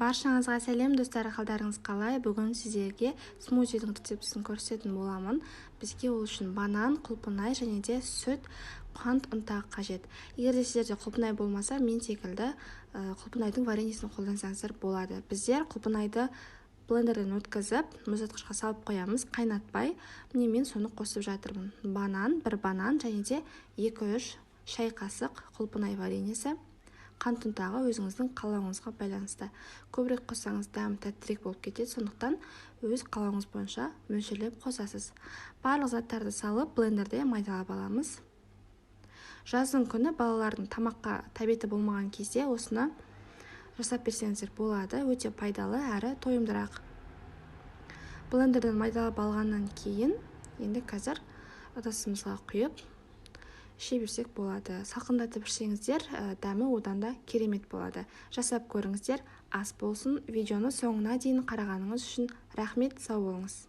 Баршаңызға сәлем достар, қалдарыңыз қалай? Бүгін сіздерге смузидің рецептісін көрсететін боламын. Бізге ол үшін банан, құлпынай және де сүт, қант, ұнтақ қажет. Егер де сіздерде құлпынай болмаса, мен секілді құлпынайдың вареньесін қолдансаңыздар болады. Біздер құлпынайды блендерден өткізіп, мұздатқышқа салып қоямыз, қайнатпай. Міне мен соны қосып жатырмын. Бір банан және де 2-3 шай қасық құлпынай вареньесі. Қант ұнтағы өзіңіздің қалауыңызға байланысты. Көбірек қоссаңыз дәмі тәттірек болып кетеді, сондықтан өз қалауыңыз бойынша мөлшерлеп қосасыз. Барлық заттарды салып блендерде майдалап аламыз. Жаздың күні балалардың тамаққа тәбеті болмаған кезде осыны жасап берсеңіздер болады, өте пайдалы әрі тойымдырақ. Блендерден майдалап алғаннан кейін енді қазір ыдысымызға құйып іше берсек болады. Салқындатып ішсеңіздер, дәмі одан да керемет болады. Жасап көріңіздер, ас болсын. Видеоны соңына дейін қарағаныңыз үшін рахмет, сау болыңыз.